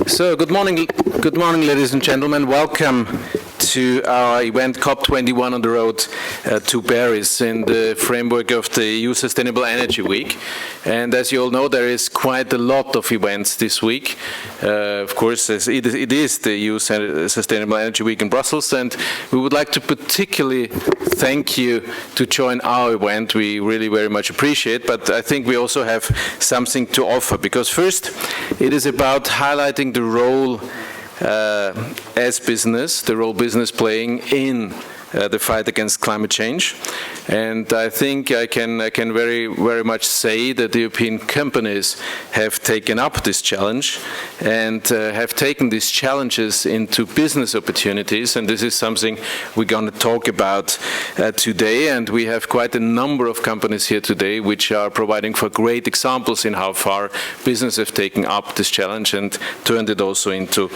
So, good morning, ladies and gentlemen. Welcome to our event COP21 on the road to Paris in the framework of the EU Sustainable Energy Week. And as you all know, there is quite a lot of events this week. Of course, it is the EU Sustainable Energy Week in Brussels, and we would like to particularly thank you to join our event. We really very much appreciate, but I think we also have something to offer, because first, it is about highlighting the role as business, the role business playing in the fight against climate change. And I think I can very much say that the European companies have taken up this challenge and have taken these challenges into business opportunities, and this is something we're going to talk about today. And we have quite a number of companies here today which are providing for great examples in how far business have taken up this challenge and turned it also into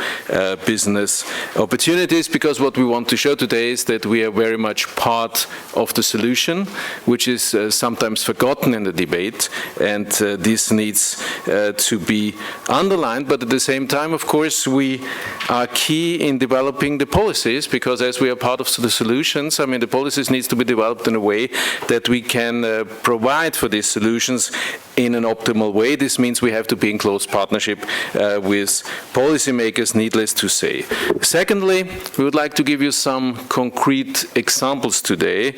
business opportunities, because what we want to show today is that we are very much part of the solution, which is sometimes forgotten in the debate, and this needs to be underlined. But at the same time, of course, we are key in developing the policies, because as we are part of the solutions, I mean, the policies need to be developed in a way that we can provide for these solutions in an optimal way. This means we have to be in close partnership with policymakers, needless to say. Secondly, we would like to give you some concrete examples today,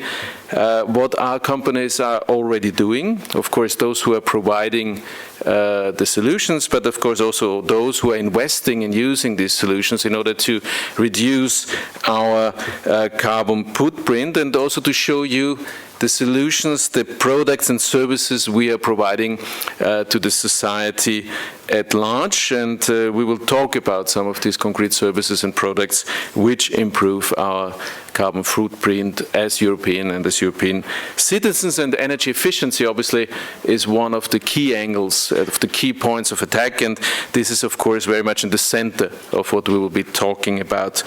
what our companies are already doing. Of course, those who are providing the solutions, but of course also those who are investing in using these solutions in order to reduce our carbon footprint, and also to show you the solutions, the products and services we are providing to the society at large. And we will talk about some of these concrete services and products which improve our carbon footprint as European and as European citizens. And energy efficiency obviously is one of the key angles, of the key points of attack, and this is of course very much in the center of what we will be talking about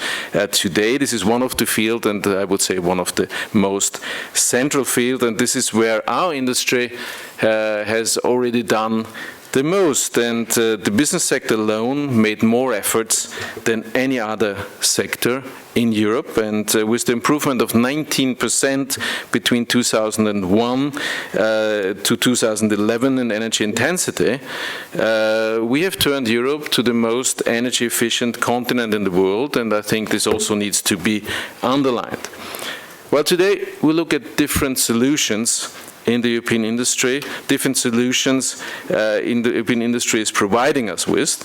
today. This is one of the field, and I would say one of the most central field, and this is where our industry has already done the most, and the business sector alone made more efforts than any other sector in Europe, and with the improvement of 19% between 2001 to 2011 in energy intensity, we have turned Europe to the most energy efficient continent in the world, and I think this also needs to be underlined. Well, today we look at different solutions in the European industry, different solutions in the European industry is providing us with,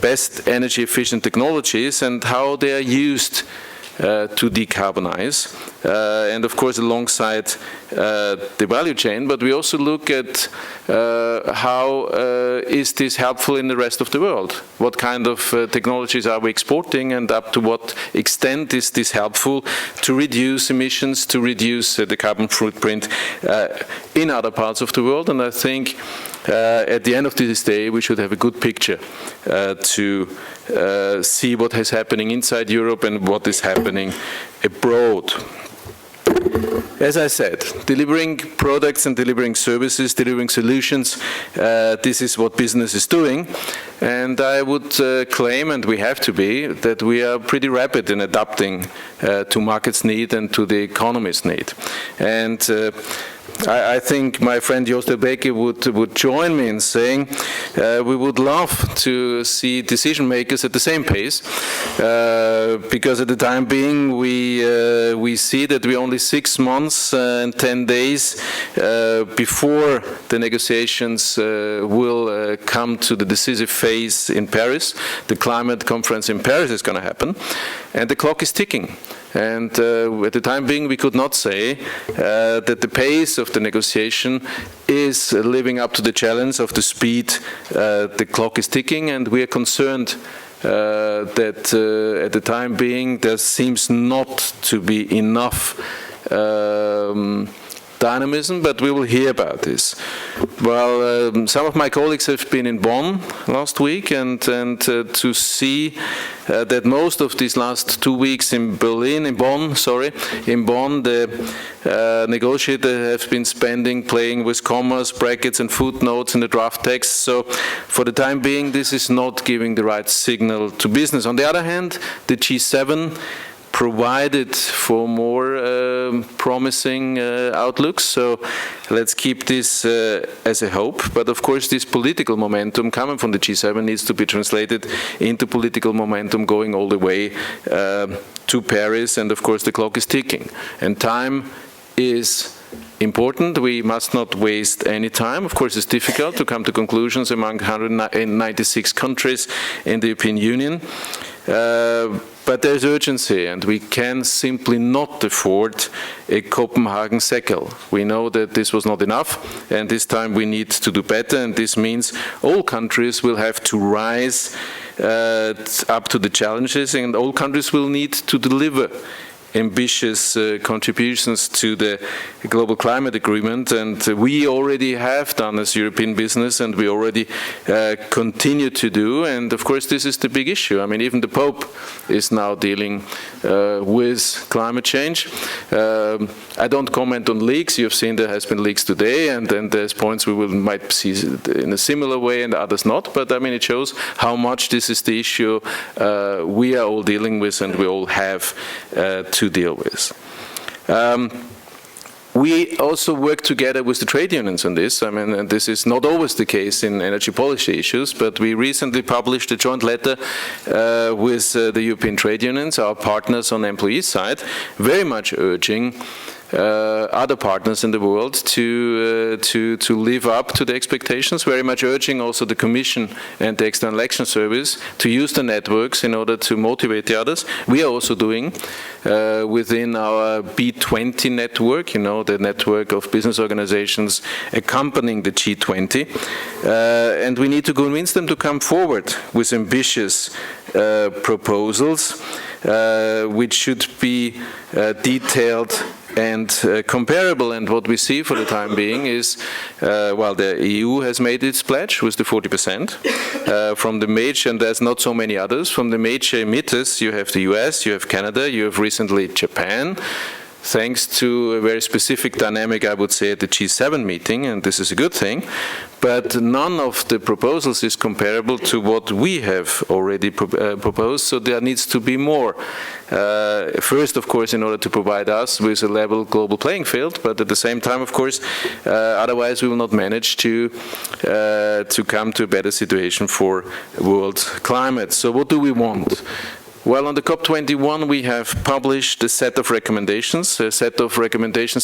best energy efficient technologies and how they are used to decarbonize, and of course alongside the value chain, but we also look at how is this helpful in the rest of the world? What kind of technologies are we exporting, and up to what extent is this helpful to reduce emissions, to reduce the carbon footprint in other parts of the world? And I think at the end of this day we should have a good picture to see what is happening inside Europe and what is happening abroad. As I said, delivering products and delivering services, delivering solutions, this is what business is doing. And I would claim, and we have to be, that we are pretty rapid in adapting to market's need and to the economy's need. And I think my friend Jostel Beke would join me in saying we would love to see decision makers at the same pace, because at the time being we see that we're only 6 months and 10 days before the negotiations will come to the decisive phase in Paris. The climate conference in Paris is going to happen, and the clock is ticking. And at the time being, we could not say that the pace of the negotiation is living up to the challenge of the speed the clock is ticking, and we are concerned that at the time being there seems not to be enough dynamism, but we will hear about this. Well, some of my colleagues have been in Bonn last week, and to see that most of these last 2 weeks in Bonn, the negotiators have been playing with commas, brackets, and footnotes in the draft text. So, for the time being, this is not giving the right signal to business. On the other hand, the G7 provided for more promising outlooks, so let's keep this as a hope. But of course, this political momentum coming from the G7 needs to be translated into political momentum going all the way to Paris, and of course the clock is ticking. And time is important. We must not waste any time. Of course, it's difficult to come to conclusions among 196 countries in the European Union. But there's urgency, and we can simply not afford a Copenhagen cycle. We know that this was not enough, and this time we need to do better, and this means all countries will have to rise up to the challenges, and all countries will need to deliver ambitious contributions to the global climate agreement, and we already have done as European business, and we already continue to do, and of course this is the big issue. I mean, even the Pope is now dealing with climate change. I don't comment on leaks. You've seen there has been leaks today, and then there's points we might see in a similar way and others not, but I mean it shows how much this is the issue we are all dealing with and we all have to deal with. We also work together with the trade unions on this. I mean, and this is not always the case in energy policy issues, but we recently published a joint letter with the European trade unions, our partners on the employee side, very much urging other partners in the world to live up to the expectations, very much urging also the Commission and the External Action Service to use the networks in order to motivate the others. We are also doing within our B20 network, you know, the network of business organizations accompanying the G20, and we need to convince them to come forward with ambitious proposals which should be detailed and comparable. And what we see for the time being is, well, the EU has made its pledge with the 40% from the major, and there's not so many others. From the major emitters, you have the US, you have Canada, you have recently Japan, thanks to a very specific dynamic, I would say, at the G7 meeting, and this is a good thing. But none of the proposals is comparable to what we have already proposed, so there needs to be more. First, of course, in order to provide us with a level global playing field, but at the same time, of course, otherwise we will not manage to come to a better situation for world climate. So what do we want? Well, on the COP21 we have published a set of recommendations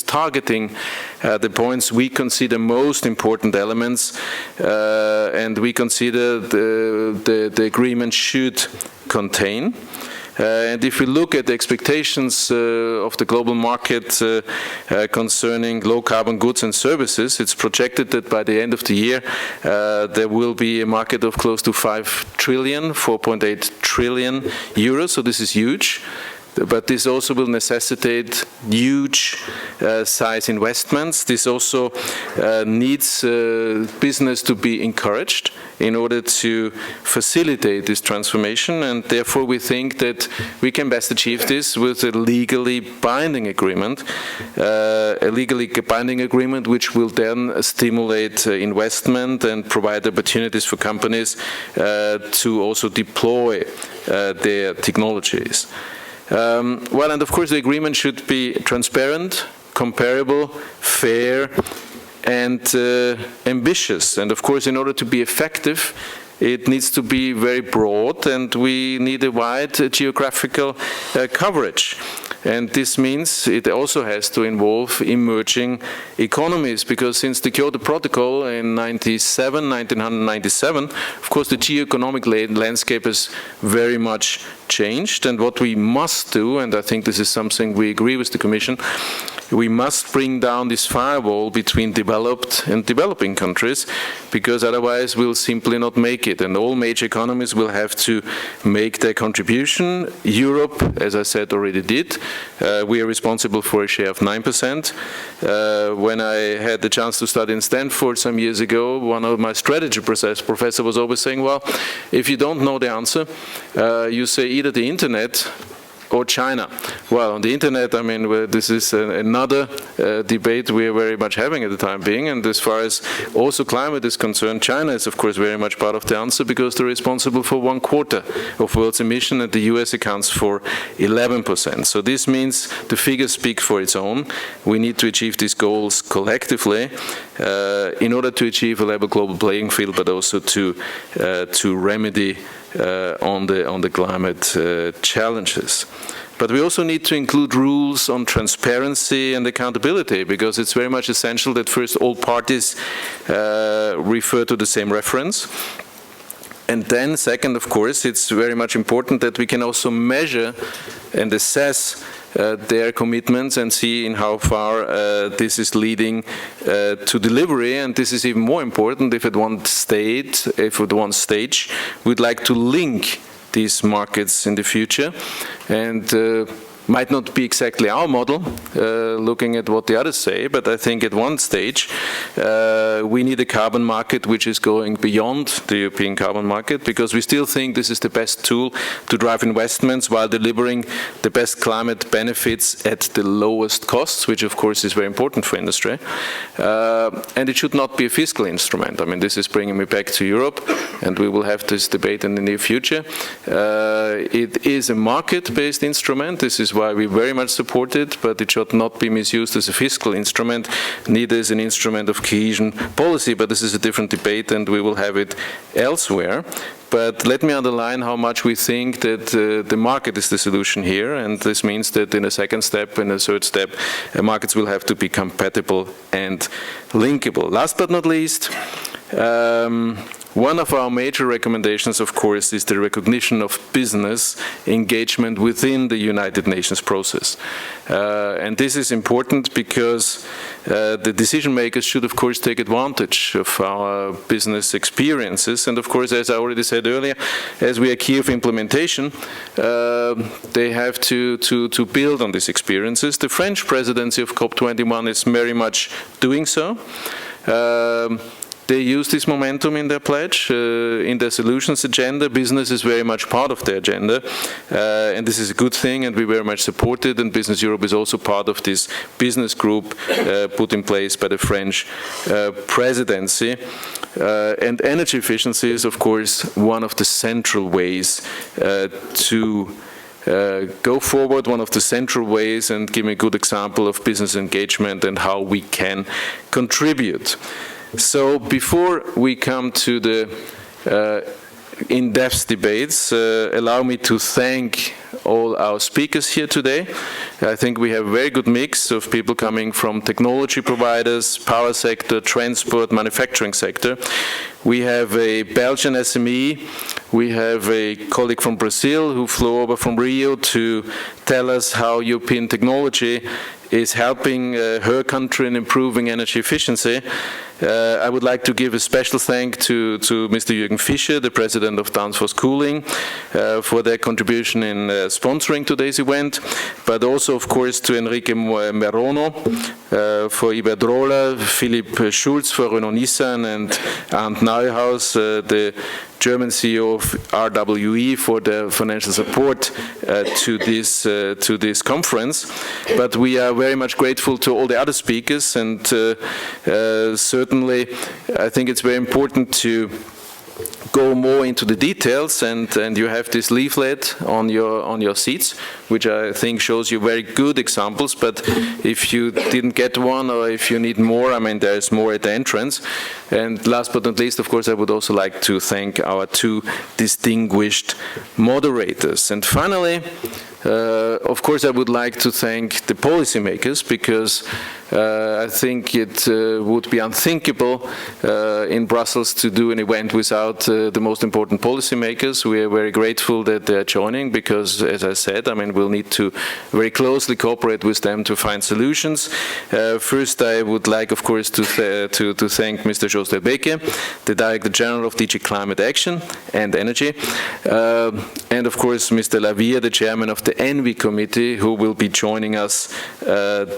targeting the points we consider most important elements, and we consider the agreement should contain. And if we look at the expectations of the global market concerning low-carbon goods and services, it's projected that by the end of the year there will be a market of close to 5 trillion, 4.8 trillion euros, so this is huge. But this also will necessitate huge size investments. This also needs business to be encouraged in order to facilitate this transformation, and therefore we think that we can best achieve this with a legally binding agreement, which will then stimulate investment and provide opportunities for companies to also deploy their technologies. Well, and of course the agreement should be transparent, comparable, fair, and ambitious. And of course, in order to be effective, it needs to be very broad, and we need a wide geographical coverage. And this means it also has to involve emerging economies, because since the Kyoto Protocol in 1997, of course the geoeconomic landscape has very much changed, and what we must do, and I think this is something we agree with the Commission, we must bring down this firewall between developed and developing countries, because otherwise we'll simply not make it, and all major economies will have to make their contribution. Europe, as I said, already did. We are responsible for a share of 9%. When I had the chance to study in Stanford some years ago, one of my strategy professors was always saying, well, if you don't know the answer, you say either the internet or China. Well, on the internet, I mean, this is another debate we are very much having at the time being, and as far as also climate is concerned, China is of course very much part of the answer, because they're responsible for 1/4 of world's emission, and the US accounts for 11%. So this means the figures speak for its own. We need to achieve these goals collectively in order to achieve a level global playing field, but also to remedy on the climate challenges. But we also need to include rules on transparency and accountability, because it's very much essential that first all parties refer to the same reference. And then second, of course, it's very much important that we can also measure and assess their commitments and see in how far this is leading to delivery. And this is even more important if at one stage we'd like to link these markets in the future, and might not be exactly our model, looking at what the others say, but I think at one stage we need a carbon market which is going beyond the European carbon market, because we still think this is the best tool to drive investments while delivering the best climate benefits at the lowest costs, which of course is very important for industry. And it should not be a fiscal instrument. I mean, this is bringing me back to Europe, and we will have this debate in the near future. It is a market-based instrument. This is why we very much support it, but it should not be misused as a fiscal instrument, neither as an instrument of cohesion policy, but this is a different debate and we will have it elsewhere. But let me underline how much we think that the market is the solution here, and this means that in a second step and a third step, markets will have to be compatible and linkable. Last but not least, one of our major recommendations, of course, is the recognition of business engagement within the United Nations process. And this is important because the decision makers should, of course, take advantage of our business experiences. And, of course, as I already said earlier, as we are key of implementation, they have to build on these experiences. The French presidency of COP21 is very much doing so. They use this momentum in their pledge, in their solutions agenda. Business is very much part of their agenda, and this is a good thing, and we very much support it, and Business Europe is also part of this business group put in place by the French presidency. And energy efficiency is, of course, one of the central ways to go forward, one of the central ways, and give me a good example of business engagement and how we can contribute. So before we come to the in-depth debates, allow me to thank all our speakers here today. I think we have a very good mix of people coming from technology providers, power sector, transport, manufacturing sector. We have a Belgian SME, we have a colleague from Brazil who flew over from Rio to tell us how European technology is helping her country in improving energy efficiency. I would like to give a special thank to Mr. Jürgen Fischer, the president of Danfoss Cooling, for their contribution in sponsoring today's event, but also, of course, to Enrique Merono for Iberdrola, Philipp Schulz for Renault-Nissan, and Arndt Neuhaus, the German CEO of RWE, for the financial support to this conference. But we are very much grateful to all the other speakers, and certainly I think it's very important to go more into the details, and you have this leaflet on your seats, which I think shows you very good examples. But if you didn't get one, or if you need more, I mean, there's more at the entrance. And last but not least, of course, I would also like to thank our two distinguished moderators. And finally, of course, I would like to thank the policymakers, because I think it would be unthinkable in Brussels to do an event without the most important policymakers. We are very grateful that they are joining because, as I said, I mean, we'll need to very closely cooperate with them to find solutions. First, I would like, of course, to thank Mr. José Beke, the Director General of DG Climate Action and Energy, and of course Mr. Lavia, the Chairman of the ENVI Committee, who will be joining us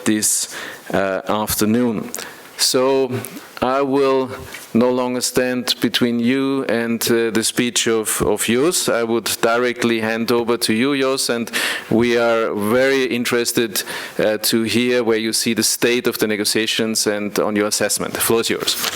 this afternoon. So I will no longer stand between you and the speech of Jos. I would directly hand over to you, Jos, and we are very interested to hear where you see the state of the negotiations and on your assessment. The floor is yours.